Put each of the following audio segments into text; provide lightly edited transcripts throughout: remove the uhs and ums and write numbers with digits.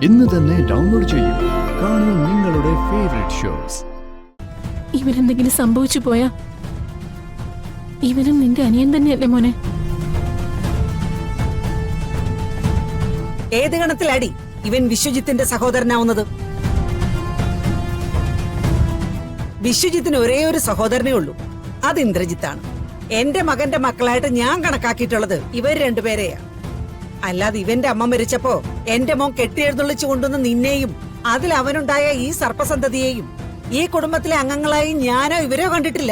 ഇന്ന് തന്നെ ഡൗൺലോഡ് ചെയ്യൂ. കാണൂ നിങ്ങളുടെ ഫേവറേറ്റ് ഷോസ്. ഇവനെന്തെങ്കിലും സംഭവിച്ചു പോയാ ഇവനും നിന്റെ അനിയൻ തന്നെയല്ലേ മോനെ? ഏത് ഗണത്തിലടി ഇവൻ വിശ്വജിത്തിന്റെ സഹോദരനാവുന്നത്? വിശ്വജിത്തിന് ഒരേ ഒരു സഹോദരനേ ഉള്ളൂ, അത് ഇന്ദ്രജിത്താണ്. എന്റെ മകന്റെ മക്കളായിട്ട് ഞാൻ കണക്കാക്കിയിട്ടുള്ളത് ഇവർ രണ്ടുപേരെയാ. അല്ലാതെ ഇവന്റെ അമ്മ മരിച്ചപ്പോ എന്റെ മോൻ കെട്ടിയെഴുന്നള്ളിച്ചു കൊണ്ടുവന്ന നിന്നെയും അതിൽ അവനുണ്ടായ ഈ സർപ്പസന്തതിയെയും ഈ കുടുംബത്തിലെ അംഗങ്ങളായി ഞാനോ ഇവരോ കണ്ടിട്ടില്ല.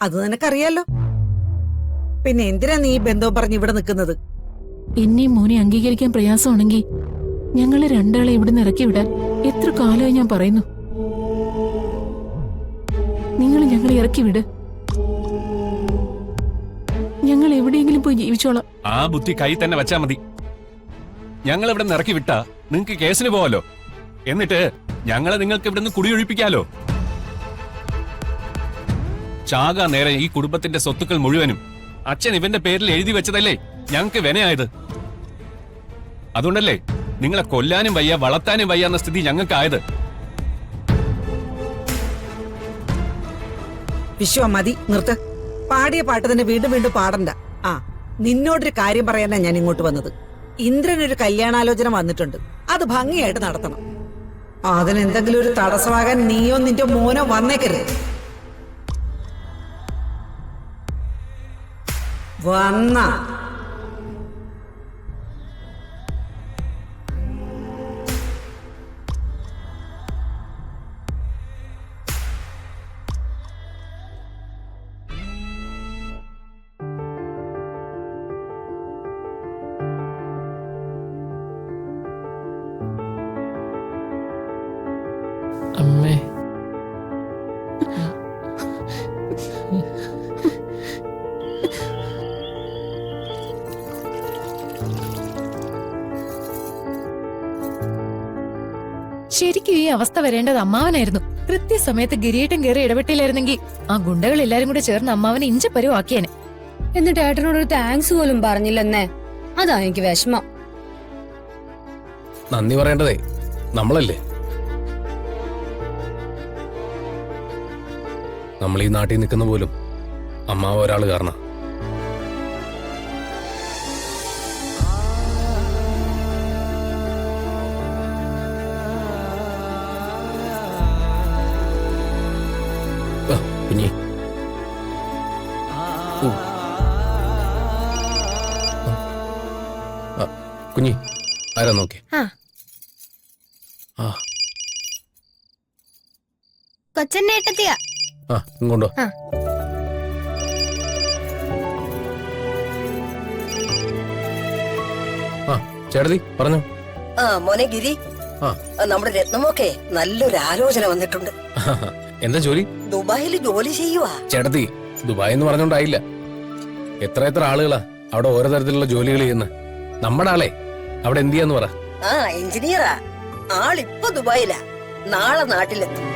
അത് നിനക്കറിയാലോ. പിന്നെ എന്തിനാ നീ ബന്ധവും പറഞ്ഞ് ഇവിടെ നിൽക്കുന്നത്? എന്നെയും മോനെ അംഗീകരിക്കാൻ പ്രയാസമാണെങ്കിൽ ഞങ്ങളെ രണ്ടാളെ ഇവിടുന്ന് ഇറക്കി വിടാൻ എത്ര കാലമായി ഞാൻ പറയുന്നു. നിങ്ങൾ ഞങ്ങളെ ഇറക്കി വിട്, ഞങ്ങൾ എവിടെയെങ്കിലും പോയി ജീവിച്ചോളാം. ആ ബുദ്ധി കൈ തന്നെ വെച്ചാ മതി. ഞങ്ങൾ ഇവിടെ നിന്ന് ഇറക്കി വിട്ടാ നിങ്ങക്ക് കേസിന് പോവാലോ. എന്നിട്ട് ഞങ്ങളെ നിങ്ങൾക്ക് ഇവിടെ നിന്ന് കുടിയൊഴിപ്പിക്കാലോ. ചാകാ നേരെ ഈ കുടുംബത്തിന്റെ സ്വത്തുക്കൾ മുഴുവനും അച്ഛൻ ഇവന്റെ പേരിൽ എഴുതി വെച്ചതല്ലേ ഞങ്ങൾക്ക് വിനയായത്. അതുകൊണ്ടല്ലേ നിങ്ങളെ കൊല്ലാനും വയ്യ വളർത്താനും വയ്യ എന്ന സ്ഥിതി ഞങ്ങൾക്കായത്. വിശ്വ മതി, നിർത്ത്. പാടിയ പാട്ട് തന്നെ വീണ്ടും വീണ്ടും പാടണ്ട. ആ, നിന്നോടൊരു കാര്യം പറയാനാ ഞാൻ ഇങ്ങോട്ട് വന്നത്. ഇന്ദ്രനൊരു കല്യാണാലോചന വന്നിട്ടുണ്ട്, അത് ഭംഗിയായിട്ട് നടത്തണം. അതിനെന്തെങ്കിലും ഒരു തടസ്സമാകാൻ നീയോ നിന്റെ മോനോ വന്നേക്കരുത്. വന്ന അമ്മേ, ശരിക്കും ഈ അവസ്ഥ വരേണ്ടത് അമ്മാവനായിരുന്നു. കൃത്യസമയത്ത് ഗിരിയേട്ടൻ കയറി ഇടപെട്ടില്ലായിരുന്നെങ്കിൽ ആ ഗുണ്ടകൾ എല്ലാരും കൂടെ ചേർന്ന് അമ്മാവനെ ഇഞ്ചപ്പരുവാക്കിയേനെ. എന്നിട്ട് ഏട്ടനോടൊരു താങ്ക്സ് പോലും പറഞ്ഞില്ലെന്നേ. അതാ എനിക്ക് വിഷമം. നന്ദി പറയേണ്ടതേ നമ്മളല്ലേ. നമ്മൾ ഈ നാട്ടിൽ നിൽക്കുന്ന പോലും അമ്മാവ് ഒരാൾ കാരണം. കുഞ്ഞി, കുഞ്ഞി ആരാ നോക്കി? കൊച്ചന്നേട്ടത്തിയാ. ആ, ഇങ്ങോട്ടോ. ആ, ചേട്ടത്തി പറഞ്ഞോ. ആ മോനെ ഗിരി, ആ, നമ്മുടെ രത്നമൊക്കെ നല്ലൊരു ആലോചന വന്നിട്ടുണ്ട്. എന്താ ജോലി? ദുബായിൽ ജോലി ചെയ്യുവാ. ചേട്ടത്തി, ദുബായ് എന്ന് പറഞ്ഞോണ്ടായില്ല. എത്ര എത്ര ആളുകളാ അവിടെ ഓരോ തരത്തിലുള്ള ജോലികൾ ചെയ്യുന്ന. നമ്മുടെ ആളെ അവിടെ എന്ത് ചെയ്യാന്ന് പറ. ആ, എഞ്ചിനീയറാ. ആളിപ്പോ ദുബായിലാ, നാളെ നാട്ടിലെത്തും.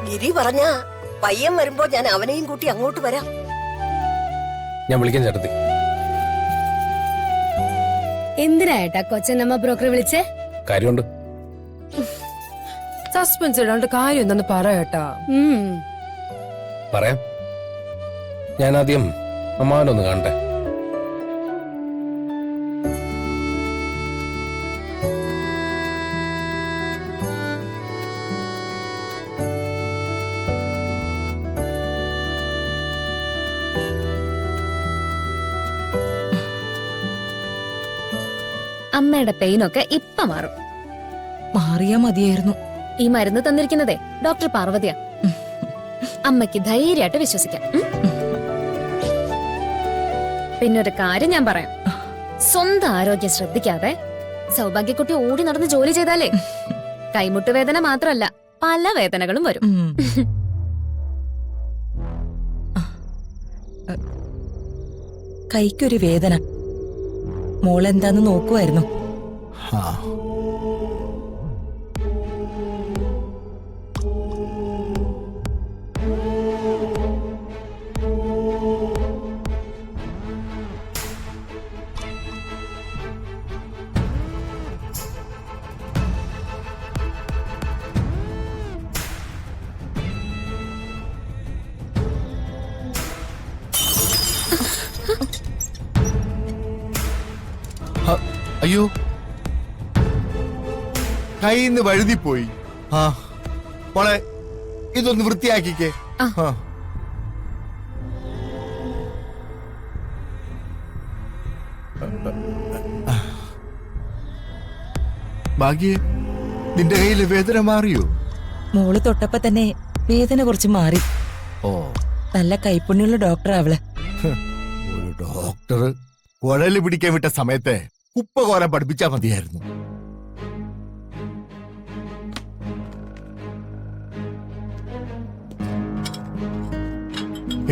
ഗിരി പറഞ്ഞ പയ്യൻ വരുമ്പോ ഞാൻ അവനെയും കൂട്ടി അങ്ങോട്ട് വരാം. ഞാൻ വിളിക്കാൻ ചേട്ടത്തി. എന്തിനാ ഏട്ടാ കൊച്ചനമ്മ ബ്രോക്കറെ വിളിച്ചേ? കാര്യമുണ്ട്. സസ്പെൻസ് ഇടാണ്ട് കാര്യം എന്താന്ന് പറയട്ടാ. പറയാം. ഞാൻ ആദ്യം അമ്മാവനൊന്ന് കാണട്ടെ. അമ്മയുടെ പെയിനൊക്കെ ഇപ്പൊ മാറും. മാറിയാ മതിയായിരുന്നു. ഈ മരുന്ന് തന്നിരിക്കുന്നതേ ഡോക്ടർ പാർവതിയാ. അമ്മയ്ക്ക് ധൈര്യമായിട്ട് വിശ്വസിക്കാം. പിന്നൊരു കാര്യം ഞാൻ പറയാം. സ്വന്തം ആരോഗ്യം ശ്രദ്ധിക്കാതെ സൗഭാഗ്യക്കുട്ടി ഓടി നടന്ന് ജോലി ചെയ്താലേ കൈമുട്ട് വേദന മാത്രല്ല പല വേദനകളും വരും. കൈക്കൊരു വേദന. മോളെന്താന്ന് നോക്കുമായിരുന്നു. അയ്യോ, കയ്യിന്ന് വഴുതിപ്പോയി. ആ മോളെ, ഇതൊന്ന് വൃത്തിയാക്കിക്കേ. ആ. ഭാഗ്യേ, നിന്റെ കയ്യിലെ വേദന മാറിയോ? മോള് തൊട്ടപ്പോ തന്നെ വേദന കുറച്ച് മാറി. ഓ, നല്ല കൈപ്പുണ്യുള്ള ഡോക്ടറാ അവള്. ഒരു ഡോക്ടർ കുഴല് പിടിക്കാൻ വിട്ട സമയത്ത് കുപ്പ കോരാൻ പഠിപ്പിച്ചാ മതിയായിരുന്നു.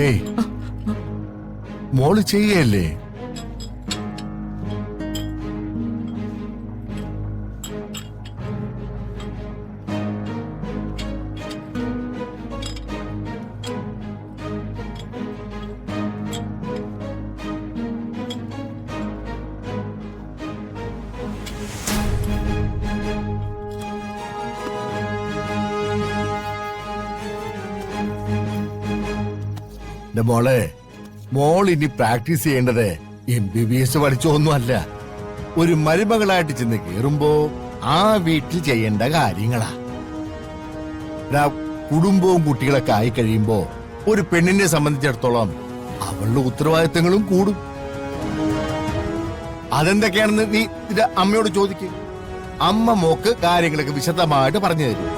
ഏയ്, മോള് ചെയ്യല്ലേ? മോളെ, മോൾ ഇനി പ്രാക്ടീസ് ചെയ്യേണ്ടത് MBBS പഠിച്ചൊന്നും അല്ല. ഒരു മരുമകളായിട്ട് ചെന്ന് കേറുമ്പോ ആ വീട്ടിൽ ചെയ്യേണ്ട കാര്യങ്ങളാ. കുടുംബവും കുട്ടികളൊക്കെ ആയി കഴിയുമ്പോ ഒരു പെണ്ണിനെ സംബന്ധിച്ചിടത്തോളം അവളുടെ ഉത്തരവാദിത്തങ്ങളും കൂടും. അതെന്തൊക്കെയാണെന്ന് നീ ഇത് അമ്മയോട് ചോദിക്കും. അമ്മ മോക്ക് കാര്യങ്ങളൊക്കെ വിശദമായിട്ട് പറഞ്ഞു തരും.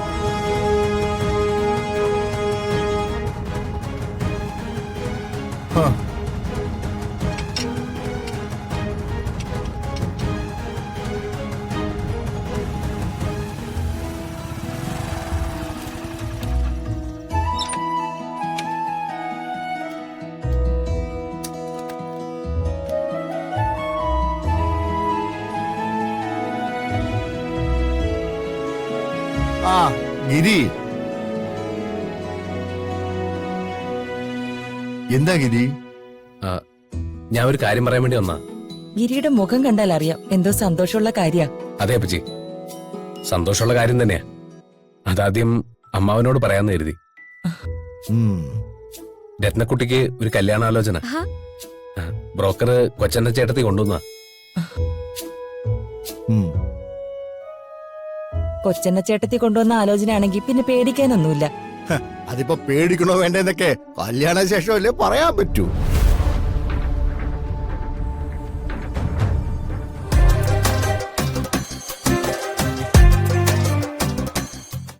ആ ഗിരി, എന്താ ഗിരി? ഞാൻ ഒരു കാര്യം പറയാൻ വേണ്ടി വന്നാ. ഗിരിയുടെ മുഖം കണ്ടാൽ അറിയാം എന്തോ സന്തോഷമുള്ള കാര്യ. അതെ അപ്പച്ചി, സന്തോഷമുള്ള കാര്യം തന്നെയാ. അതാദ്യം അമ്മാവനോട് പറയാന്ന് കരുതി. രത്നക്കുട്ടിക്ക് ഒരു കല്യാണാലോചന ബ്രോക്കർ കൊച്ചന്റെ ചേട്ടത്തി കൊണ്ടുവന്ന. കൊച്ചെന്ന ചേട്ടത്തി കൊണ്ടുവന്ന ആലോചനയാണെങ്കിൽ പിന്നെ പേടിക്കാനൊന്നുമില്ല. അതിപ്പോ പേടിക്കണോ വേണ്ടെന്നൊക്കെ കല്യാണ ശേഷമല്ലേ പറയാൻ പറ്റൂ.